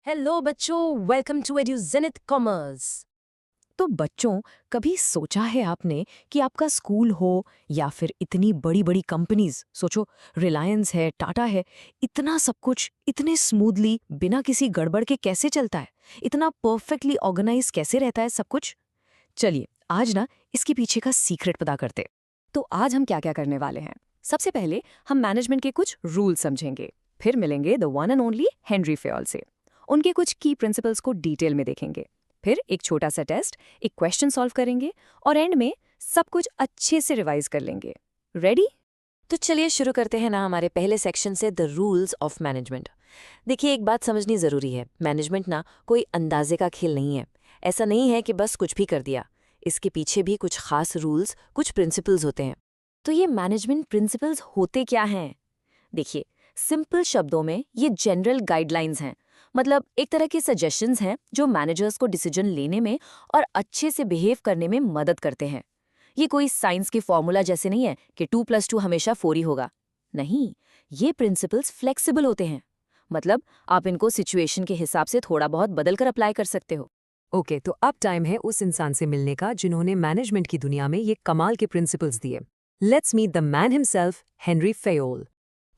Hello बच्चों, welcome to एड्यूजेनिथ commerce. तो बच्चों, कभी सोचा है आपने कि आपका स्कूल हो या फिर इतनी बड़ी बड़ी कंपनीज, सोचो रिलायंस है, टाटा है, इतना सब कुछ इतने स्मूथली बिना किसी गड़बड़ के कैसे चलता है? इतना परफेक्टली ऑर्गेनाइज कैसे रहता है सब कुछ? चलिए आज ना इसके पीछे का सीक्रेट पता करते। तो आज हम क्या क्या करने वाले हैं? सबसे पहले हम मैनेजमेंट के कुछ रूल समझेंगे, फिर मिलेंगे the one and only Henry Fayol से, उनके कुछ की प्रिंसिपल्स को डिटेल में देखेंगे, फिर एक छोटा सा टेस्ट, एक क्वेश्चन सॉल्व करेंगे और एंड में सब कुछ अच्छे से रिवाइज कर लेंगे। रेडी? तो चलिए शुरू करते हैं ना हमारे पहले सेक्शन से, द रूल्स ऑफ मैनेजमेंट। देखिए, एक बात समझनी जरूरी है, मैनेजमेंट ना कोई अंदाजे का खेल नहीं है। ऐसा नहीं है कि बस कुछ भी कर दिया, इसके पीछे भी कुछ खास रूल्स, कुछ प्रिंसिपल्स होते हैं। तो ये मैनेजमेंट प्रिंसिपल्स होते क्या हैं? देखिए, सिंपल शब्दों में ये जनरल गाइडलाइंस हैं, मतलब एक तरह के सजेशंस हैं जो मैनेजर्स को डिसीजन लेने में और अच्छे से बिहेव करने में मदद करते हैं। ये कोई साइंस के फॉर्मूला जैसे नहीं है कि 2+2 हमेशा 4 ही होगा। नहीं, ये प्रिंसिपल्स फ्लेक्सिबल होते हैं, मतलब आप इनको सिचुएशन के हिसाब से थोड़ा बहुत बदल कर अप्लाई कर सकते हो। ओके, तो अब टाइम है उस इंसान से मिलने का जिन्होंने मैनेजमेंट की दुनिया में ये कमाल के प्रिंसिपल्स दिए। Let's meet the man himself, Henri Fayol.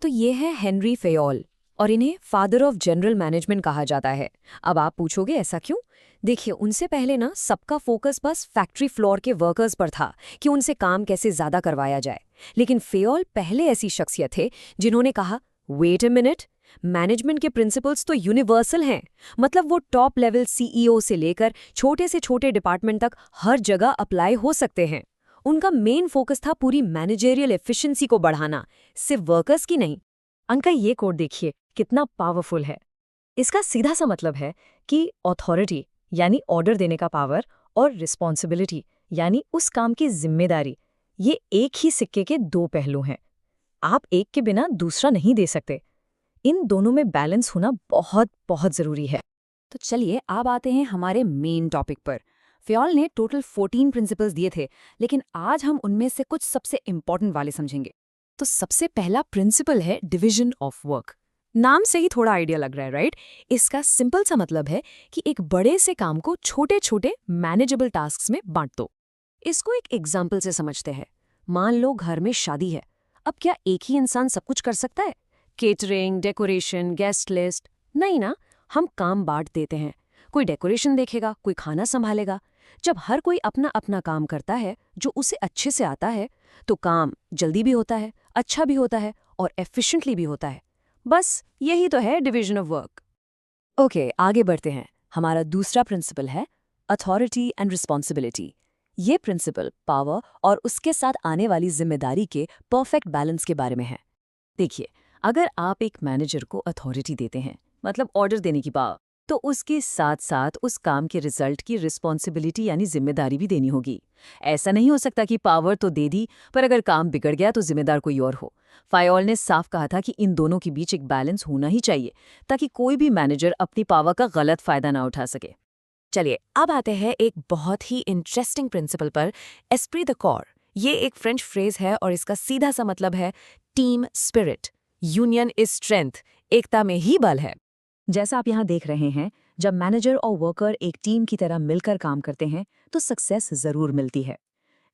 तो ये है हेनरी फेयोल और इन्हें फादर ऑफ जनरल मैनेजमेंट कहा जाता है। अब आप पूछोगे ऐसा क्यों? देखिए, उनसे पहले ना सबका फोकस बस फैक्ट्री फ्लोर के वर्कर्स पर था कि उनसे काम कैसे ज्यादा करवाया जाए। लेकिन फेयोल पहले ऐसी शख्सियत थे जिन्होंने कहा, वेट अ मिनट, मैनेजमेंट के प्रिंसिपल्स तो यूनिवर्सल हैं। मतलब वो टॉप लेवल सीईओ से लेकर छोटे से छोटे डिपार्टमेंट तक हर जगह अप्लाई हो सकते हैं। उनका मेन फोकस था पूरी मैनेजेरियल एफिशिएंसी को बढ़ाना, सिर्फ वर्कर्स की नहीं। अंकल, ये कोड देखिए कितना पावरफुल है। इसका सीधा सा मतलब है कि अथॉरिटी यानी ऑर्डर देने का पावर और रिस्पॉन्सिबिलिटी यानी उस काम की जिम्मेदारी, ये एक ही सिक्के के दो पहलू हैं। आप एक के बिना दूसरा नहीं दे सकते। इन दोनों में बैलेंस होना बहुत बहुत जरूरी है। तो चलिए अब आते हैं हमारे मेन टॉपिक पर। फेयोल ने टोटल 14 प्रिंसिपल्स दिए थे, लेकिन आज हम उनमें से कुछ सबसे इंपॉर्टेंट वाले समझेंगे। तो सबसे पहला प्रिंसिपल है डिवीजन ऑफ वर्क। नाम से ही थोड़ा आइडिया लग रहा है, राइट? इसका सिंपल सा मतलब है कि एक बड़े से काम को छोटे छोटे मैनेजेबल टास्क्स में बांट दो। इसको एक एग्जाम्पल से समझते हैं। मान लो घर में शादी है। अब क्या एक ही इंसान सब कुछ कर सकता है? Catering, decoration, guest list? नहीं ना, हम काम बांट देते हैं। कोई डेकोरेशन देखेगा, कोई खाना संभालेगा। जब हर कोई अपना अपना काम करता है जो उसे अच्छे से आता है, तो काम जल्दी भी होता है, अच्छा भी होता है और एफिशिएंटली भी होता है। बस यही तो है डिवीजन ऑफ वर्क। ओके, आगे बढ़ते हैं। हमारा दूसरा प्रिंसिपल है अथॉरिटी एंड रिस्पॉन्सिबिलिटी। ये प्रिंसिपल पावर और उसके साथ आने वाली जिम्मेदारी के परफेक्ट बैलेंस के बारे में है। देखिए, अगर आप एक मैनेजर को अथॉरिटी देते हैं, मतलब ऑर्डर देने की पावर, तो उसके साथ साथ उस काम के रिजल्ट की रिस्पॉन्सिबिलिटी यानी जिम्मेदारी भी देनी होगी। ऐसा नहीं हो सकता कि पावर तो दे दी, पर अगर काम बिगड़ गया तो जिम्मेदार कोई और हो। फायोल ने साफ कहा था कि इन दोनों के बीच एक बैलेंस होना ही चाहिए, ताकि कोई भी मैनेजर अपनी पावर का गलत फायदा ना उठा सके। चलिए अब आते हैं एक बहुत ही इंटरेस्टिंग प्रिंसिपल पर, एस्प्री द कॉर। ये एक फ्रेंच फ्रेज है और इसका सीधा सा मतलब है team spirit. Union is strength, एकता में ही बल है। जैसा आप यहाँ देख रहे हैं, जब मैनेजर और वर्कर एक टीम की तरह मिलकर काम करते हैं तो सक्सेस जरूर मिलती है।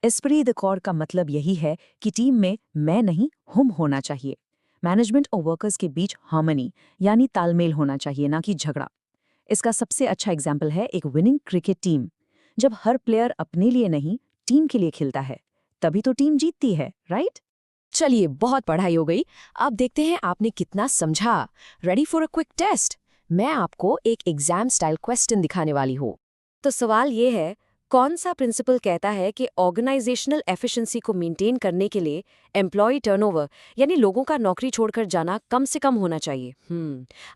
एस्प्री द कॉर का मतलब यही है कि टीम में मैं नहीं, हम होना चाहिए। मैनेजमेंट और वर्कर्स के बीच हार्मनी यानी तालमेल होना चाहिए, ना कि झगड़ा। इसका सबसे अच्छा एग्जाम्पल है एक विनिंग क्रिकेट टीम। जब हर प्लेयर अपने लिए नहीं, टीम के लिए खेलता है, तभी तो टीम जीतती है, राइट? चलिए, बहुत पढ़ाई हो गई, अब देखते हैं आपने कितना समझा। Ready for a quick test? मैं आपको एक एग्जाम स्टाइल क्वेश्चन दिखाने वाली हूँ। तो सवाल ये है, कौन सा प्रिंसिपल कहता है कि ऑर्गेनाइजेशनल एफिशिएंसी को मेंटेन करने के लिए एम्प्लॉय टर्नओवर यानी लोगों का नौकरी छोड़कर जाना कम से कम होना चाहिए?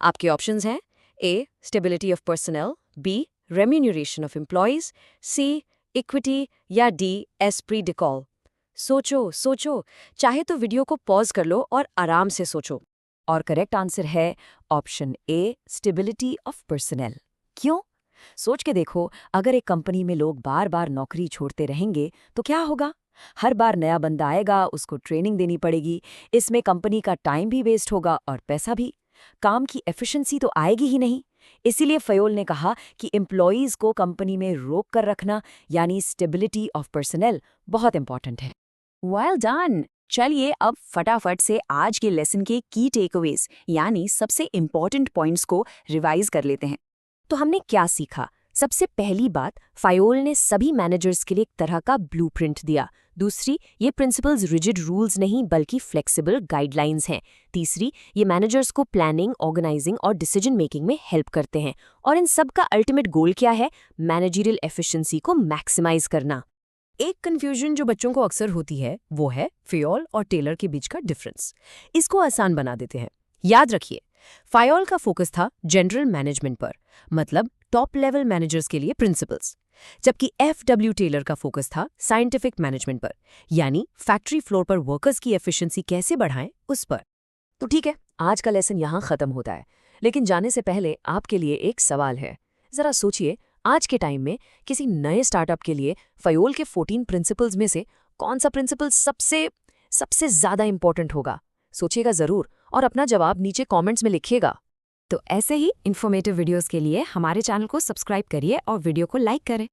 आपके ऑप्शंस हैं A stability of personal, B remuneration of employees, C equity या डी एस्प्री द कॉर। सोचो सोचो, चाहे तो वीडियो को पॉज कर लो और आराम से सोचो। और करेक्ट आंसर है option A stability of personal. क्यों? सोच के देखो, अगर एक कंपनी में लोग बार बार नौकरी छोड़ते रहेंगे तो क्या होगा? हर बार नया बंदा आएगा, उसको ट्रेनिंग देनी पड़ेगी, इसमें कंपनी का टाइम भी वेस्ट होगा और पैसा भी। काम की एफिशिएंसी तो आएगी ही नहीं। इसीलिए फयोल ने कहा कि एम्प्लॉयज़ को कंपनी में रोक कर रखना यानी स्टेबिलिटी ऑफ पर्सनल बहुत इंपॉर्टेंट है। Well done. चलिए अब फटाफट से आज के लेसन के की टेकअवेज यानी सबसे इम्पॉर्टेंट पॉइंट्स को रिवाइज कर लेते हैं। तो हमने क्या सीखा? सबसे पहली बात, फायोल ने सभी मैनेजर्स के लिए एक तरह का ब्लूप्रिंट दिया। दूसरी, ये प्रिंसिपल्स रिजिड रूल्स नहीं बल्कि फ्लेक्सिबल गाइडलाइंस हैं। तीसरी, ये मैनेजर्स को प्लानिंग, ऑर्गेनाइजिंग और डिसीजन मेकिंग में हेल्प करते हैं। और इन सब का अल्टीमेट गोल क्या है? मैनेजरियल एफिशिएंसी को मैक्सिमाइज करना। एक कन्फ्यूजन जो बच्चों को अक्सर होती है वो है फयोल और टेलर के बीच का डिफरेंस। इसको आसान बना देते हैं। याद रखिए, फयोल का फोकस था जनरल मैनेजमेंट पर, मतलब टॉप लेवल मैनेजर्स के लिए प्रिंसिपल्स, जबकि एफडब्ल्यू टेलर का फोकस था साइंटिफिक मैनेजमेंट पर, यानी फैक्ट्री फ्लोर पर वर्कर्स की एफिशिएंसी कैसे बढ़ाएं उस पर। तो ठीक है, आज का लेसन यहाँ खत्म होता है, लेकिन जाने से पहले आपके लिए एक सवाल है। जरा सोचिए, आज के टाइम में किसी नए स्टार्टअप के लिए फयोल के 14 प्रिंसिपल्स में से कौन सा प्रिंसिपल सबसे ज्यादा इंपॉर्टेंट होगा? सोचिएगा जरूर और अपना जवाब नीचे कमेंट्स में लिखिएगा। तो ऐसे ही इन्फॉर्मेटिव वीडियोस के लिए हमारे चैनल को सब्सक्राइब करिए और वीडियो को लाइक करें।